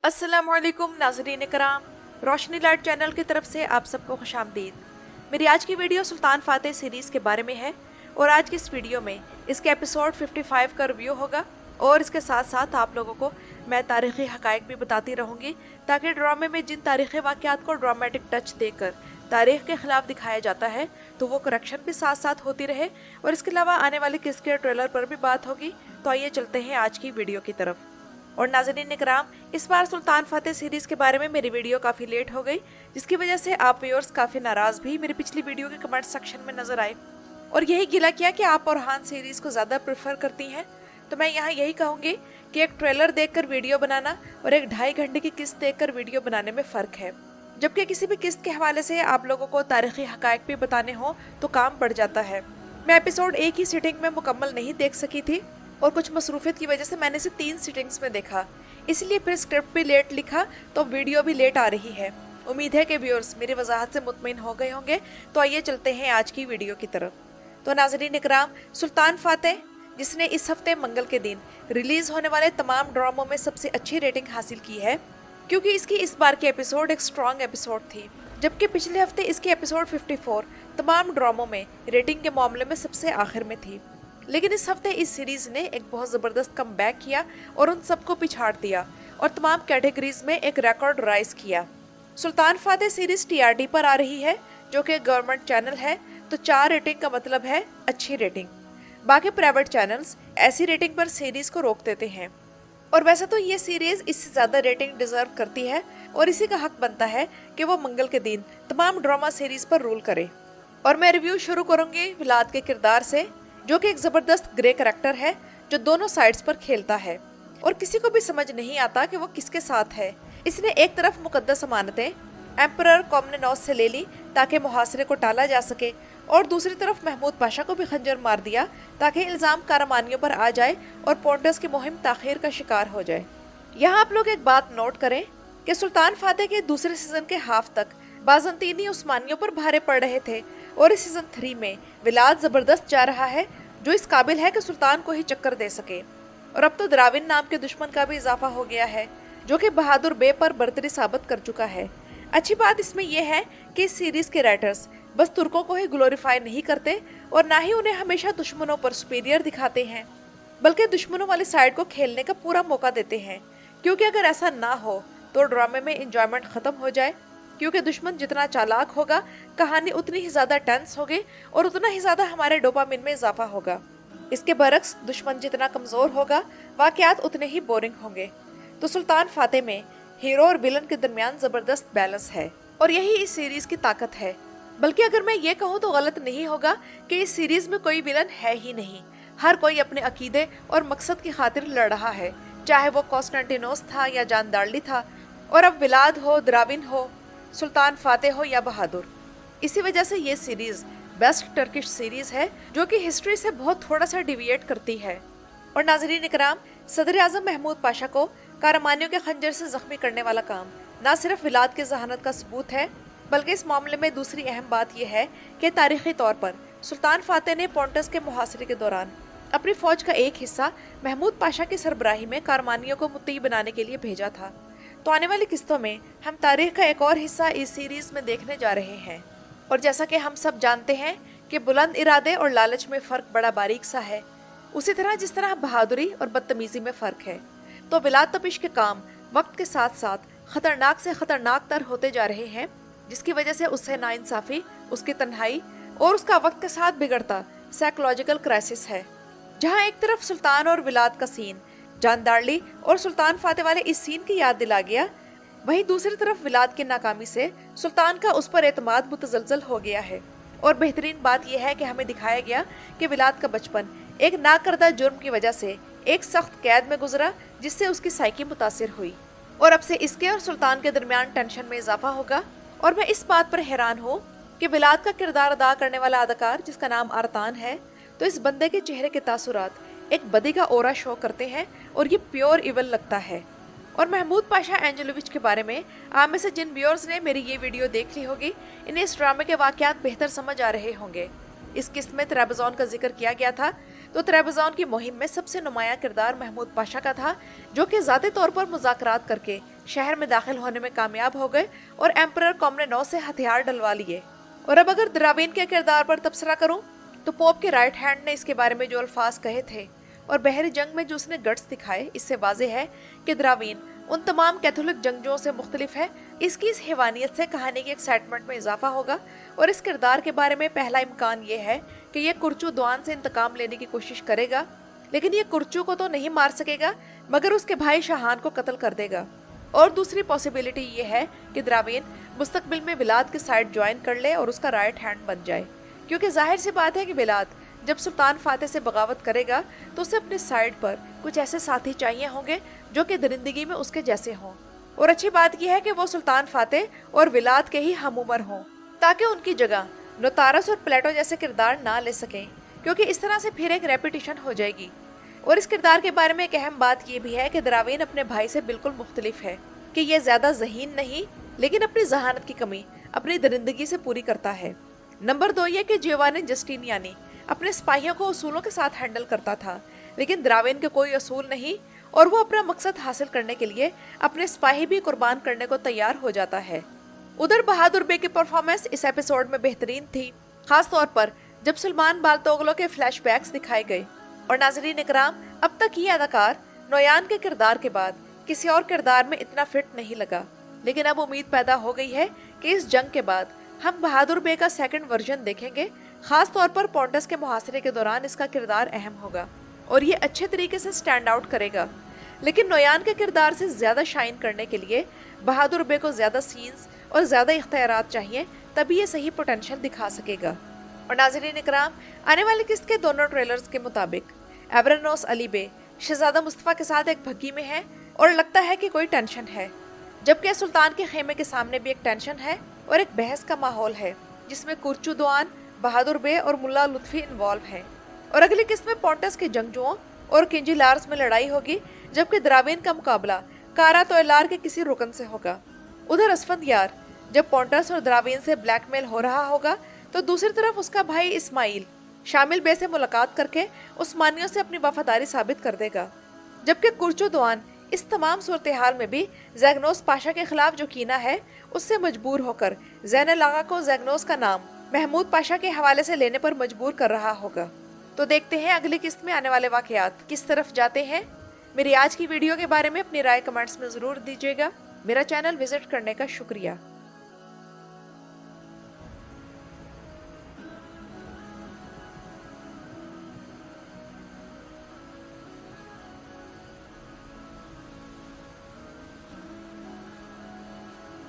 अस्सलामुअलैकुम नाज़रीन कराम, रोशनी लाइट चैनल की तरफ से आप सबको खुशामदीद। मेरी आज की वीडियो सुल्तान फातेह सीरीज़ के बारे में है और आज की इस वीडियो में इसके एपिसोड 55 का रिव्यू होगा और इसके साथ साथ आप लोगों को मैं तारीख़ी हक़ाइक़ भी बताती रहूँगी ताकि ड्रामे में जिन तारीख़ी वाक़यात को ड्रामेटिक टच देकर तारीख़ के ख़िलाफ़ दिखाया जाता है तो वो करेक्शन भी साथ साथ होती रहे और इसके अलावा आने वाले किसके ट्रेलर पर भी बात होगी। तो आइए चलते हैं आज की वीडियो की तरफ। और नाज़रीन इकराम, इस बार सुल्तान फातेह सीरीज़ के बारे में मेरी वीडियो काफ़ी लेट हो गई, जिसकी वजह से आप व्यूअर्स काफ़ी नाराज़ भी मेरी पिछली वीडियो के कमेंट सेक्शन में नज़र आए और यही गिला किया कि आप ओरहान सीरीज़ को ज़्यादा प्रेफर करती हैं। तो मैं यहाँ यही कहूँगी कि एक ट्रेलर देखकर वीडियो बनाना और एक 2.5 घंटे की किस्त देखकर वीडियो बनाने में फ़र्क है। जबकि किसी भी किस्त के हवाले से आप लोगों को तारीख़ी हक़ाइक़ भी बताने हों तो काम बढ़ जाता है। मैं एपिसोड एक ही सीटिंग में मुकम्मल नहीं देख सकी थी और कुछ मसरूफियत की वजह से मैंने इसे 3 सीटिंग्स में देखा, इसलिए फिर स्क्रिप्ट भी लेट लिखा तो वीडियो भी लेट आ रही है। उम्मीद है कि व्यूअर्स मेरी वजाहत से मुतमईन हो गए होंगे। तो आइए चलते हैं आज की वीडियो की तरफ। तो नाज़रीन इकराम, सुल्तान फातेह जिसने इस हफ्ते मंगल के दिन रिलीज़ होने वाले तमाम ड्रामों में सबसे अच्छी रेटिंग हासिल की है, क्योंकि इसकी इस बार की एपिसोड एक स्ट्रॉन्ग एपिसोड थी, जबकि पिछले हफ्ते इसकी एपिसोड 54 तमाम ड्रामों में रेटिंग के मामले में सबसे आखिर में थी। लेकिन इस हफ्ते इस सीरीज़ ने एक बहुत ज़बरदस्त कम बैक किया और उन सबको पिछाड़ दिया और तमाम कैटेगरीज में एक रिकॉर्ड राइज किया। सुल्तान फातेह सीरीज़ TRT पर आ रही है, जो कि गवर्नमेंट चैनल है, तो 4 रेटिंग का मतलब है अच्छी रेटिंग। बाकी प्राइवेट चैनल्स ऐसी रेटिंग पर सीरीज़ को रोक देते हैं और वैसे तो ये सीरीज़ इससे ज़्यादा रेटिंग डिज़र्व करती है और इसी का हक बनता है कि वो मंगल के दिन तमाम ड्रामा सीरीज़ पर रूल करे। और मैं रिव्यू शुरू करूँगी विलाद के किरदार से, जो कि एक ज़बरदस्त ग्रे करैक्टर है जो दोनों साइड्स पर खेलता है और किसी को भी समझ नहीं आता कि वो किसके साथ है। इसने एक तरफ मुकद्दस अमानतें एम्परर कॉमनेनॉस से ले ली ताकि मुहासरे को टाला जा सके और दूसरी तरफ महमूद पाशा को भी खंजर मार दिया ताकि इल्ज़ाम कारमानियों पर आ जाए और पोंटस की मुहिम ताख़ीर का शिकार हो जाए। यहाँ आप लोग एक बात नोट करें कि सुल्तान फातेह के दूसरे सीज़न के हाफ तक बाज़ंतीनी उस्मानियों पर भारे पड़ रहे थे और इस सीज़न 3 में विलाद ज़बरदस्त जा रहा है, जो इस काबिल है कि सुल्तान को ही चक्कर दे सके। और अब तो द्राविन नाम के दुश्मन का भी इजाफा हो गया है, जो कि बहादुर बे पर बर्तरी साबित कर चुका है। अच्छी बात इसमें यह है कि इस सीरीज़ के राइटर्स बस तुर्कों को ही ग्लोरीफाई नहीं करते और ना ही उन्हें हमेशा दुश्मनों पर सुपीरियर दिखाते हैं, बल्कि दुश्मनों वाली साइड को खेलने का पूरा मौका देते हैं, क्योंकि अगर ऐसा ना हो तो ड्रामे में इंजॉयमेंट ख़त्म हो जाए। क्योंकि दुश्मन जितना चालाक होगा, कहानी उतनी ही ज़्यादा टेंस होगी और उतना ही ज़्यादा हमारे डोपामिन में इजाफा होगा। इसके बरक्स दुश्मन जितना कमज़ोर होगा, वाक़यात उतने ही बोरिंग होंगे। तो सुल्तान फातेह में हीरो और विलन के दरमियान ज़बरदस्त बैलेंस है और यही इस सीरीज़ की ताकत है। बल्कि अगर मैं ये कहूँ तो गलत नहीं होगा कि इस सीरीज़ में कोई विलन है ही नहीं। हर कोई अपने अकीदे और मकसद की खातिर लड़ रहा है, चाहे वो कॉन्स्टेंटिनोस था या जानदारली था, और अब विलाद हो, द्राविन हो, सुल्तान फातेह हो या बहादुर। इसी वजह से ये सीरीज़ बेस्ट टर्किश सीरीज़ है, जो कि हिस्ट्री से बहुत थोड़ा सा डिविएट करती है। और नाज़रीन इकराम, सदर आज़म महमूद पाशा को कारमानियों के खंजर से जख्मी करने वाला काम ना सिर्फ विलाद के जहानत का सबूत है, बल्कि इस मामले में दूसरी अहम बात यह है कि तारीख़ी तौर पर सुल्तान फातेह ने पोंटस के मुहासरे के दौरान अपनी फ़ौज का एक हिस्सा महमूद पाशा की सरबराही में कारमानियों को मुत्तई बनाने के लिए भेजा था। तो आने वाली किस्तों में हम तारीख का एक और हिस्सा इस सीरीज़ में देखने जा रहे हैं। और जैसा कि हम सब जानते हैं कि बुलंद इरादे और लालच में फ़र्क बड़ा बारीक सा है, उसी तरह जिस तरह बहादुरी और बदतमीज़ी में फ़र्क है, तो विलाद तपिश के काम वक्त के साथ साथ ख़तरनाक से ख़तरनाक तर होते जा रहे हैं, जिसकी वजह से उससे नाइंसाफ़ी, उसकी तन्हाई और उसका वक्त के साथ बिगड़ता साइकोलॉजिकल क्राइसिस है। जहाँ एक तरफ सुल्तान और विलाद का सीन जानदारली और सुल्तान फातेह वाले इस सीन की याद दिला गया, वहीं दूसरी तरफ विलाद की नाकामी से सुल्तान का उस पर एतमाद मुतज़लज़ल हो गया है। और बेहतरीन बात यह है कि हमें दिखाया गया कि विलाद का बचपन एक नाकरदा जुर्म की वजह से एक सख्त कैद में गुजरा, जिससे उसकी साइकी मुतासिर हुई। और अब से इसके और सुल्तान के दरमियान टेंशन में इजाफा होगा। और मैं इस बात पर हैरान हूँ कि विलाद का किरदार अदा करने वाला अदाकार, जिसका नाम आरतान है, तो इस बंदे के चेहरे के तासुरात एक बदी का ओरा शो करते हैं और ये प्योर इवल लगता है। और महमूद पाशा एंजेलोविच के बारे में आप में से जिन व्यूअर्स ने मेरी ये वीडियो देख ली होगी, इन्हें इस ड्रामे के वाक़यात बेहतर समझ आ रहे होंगे। इस किस्त में त्रैबज़ॉन का जिक्र किया गया था, तो त्रैबज़ॉन की मुहिम में सबसे नुमाया किरदार महमूद पाशा का था, जो कि ज़ाती तौर पर मुज़ाकरात करके शहर में दाखिल होने में कामयाब हो गए और एम्परर कॉमनेनो से हथियार डलवा लिए। और अब अगर द्राविन के किरदार पर तबसरा करूं तो पोप के राइट हैंड ने इसके बारे में जो अल्फाज कहे थे और बहरी जंग में जो उसने गट्स दिखाए, इससे वाज़ेह है कि द्राविन उन तमाम कैथोलिक जंगजुओं से मुख्तलिफ है। इसकी इस हैवानियत से कहानी की एक्साइटमेंट में इजाफा होगा और इस किरदार के बारे में पहला इम्कान ये है कि यह कुर्चू द्वान से इंतकाम लेने की कोशिश करेगा, लेकिन ये कुर्चू को तो नहीं मार सकेगा मगर उसके भाई शाहान को कत्ल कर देगा। और दूसरी पॉसिबिलिटी ये है कि द्राविन मुस्तकबिल में विलाद के साइड ज्वाइन कर ले और उसका राइट हैंड बन जाए, क्योंकि जाहिर सी बात है कि विलाद जब सुल्तान फातेह से बगावत करेगा तो उसे अपने साइड पर कुछ ऐसे साथी चाहिए होंगे जो कि दरिंदगी में उसके जैसे हों। और अच्छी बात यह है कि वो सुल्तान फातेह और विलाद के ही हम उम्र हों, ताकि उनकी जगह नोतारस और प्लेटो जैसे किरदार ना ले सकें, क्योंकि इस तरह से फिर एक रेपिटेशन हो जाएगी। और इस किरदार के बारे में एक अहम बात यह भी है कि द्राविन अपने भाई से बिल्कुल मुख्तलिफ है कि यह ज्यादा ज़हीन नहीं, लेकिन अपनी जहानत की कमी अपनी दरिंदगी से पूरी करता है। नंबर 2 ये कि जियोवानी जस्टिनियानी अपने सिपाहियों को उसूलों के साथ हैंडल करता था, लेकिन द्राविन के कोई असूल नहीं और वो अपना मकसद हासिल करने के लिए अपने सिपाही भी कुर्बान करने को तैयार हो जाता है। उधर बहादुर बे की परफॉर्मेंस इस एपिसोड में बेहतरीन थी, खास तौर पर जब सुलेमान बाल्तोगलो के फ्लैशबैक्स दिखाए गए। और नाज़रीन इकराम, अब तक ये अदाकार नोयान के किरदार के बाद किसी और किरदार में इतना फिट नहीं लगा, लेकिन अब उम्मीद पैदा हो गई है कि इस जंग के बाद हम बहादुर बे का सेकंड वर्जन देखेंगे। खास तौर पर पोंटस के मुहासरे के दौरान इसका किरदार अहम होगा और ये अच्छे तरीके से स्टैंड आउट करेगा। लेकिन नोयान के किरदार से ज्यादा शाइन करने के लिए बहादुर बे को ज्यादा सीन्स और ज्यादा इख्तियारात चाहिए, तभी ये सही पोटेंशियल दिखा सकेगा। और नाज़रीन इकराम, आने वाली किस्त के दोनों ट्रेलर्स के मुताबिक एवरानोस अली बे शहजादा मुस्तफ़ा के साथ एक भग्गी में है और लगता है कि कोई टेंशन है, जबकि सुल्तान के खेमे के सामने भी एक टेंशन है और एक बहस का माहौल है जिसमें कुर्चू द्वान, बहादुर बे और मुल्ला लुत्फी इन्वॉल्व हैं। और अगली किस्त में पोंटस के जंगजुओं और किंजिलार्स में लड़ाई होगी, जबकि द्राविन का मुकाबला कारा तोयलार के किसी रुकन से होगा। उधर असफंदियार जब पोंटस और द्राविन से ब्लैकमेल हो रहा होगा तो दूसरी तरफ उसका भाई इस्माइल शामिल बे से मुलाकात करके उस्मानियों से अपनी वफादारी साबित कर देगा, जबकि कुर्चू द्वान इस तमाम सूरत हाल में भी जैगनोस पाशा के खिलाफ जो कीना है उससे मजबूर होकर ज़ैनुल आगा को जैगनोस का नाम महमूद पाशा के हवाले से लेने पर मजबूर कर रहा होगा। तो देखते हैं अगली किस्त में आने वाले वाकयात किस तरफ जाते हैं। मेरी आज की वीडियो के बारे में अपनी राय कमेंट्स में ज़रूर दीजिएगा। मेरा चैनल विजिट करने का शुक्रिया।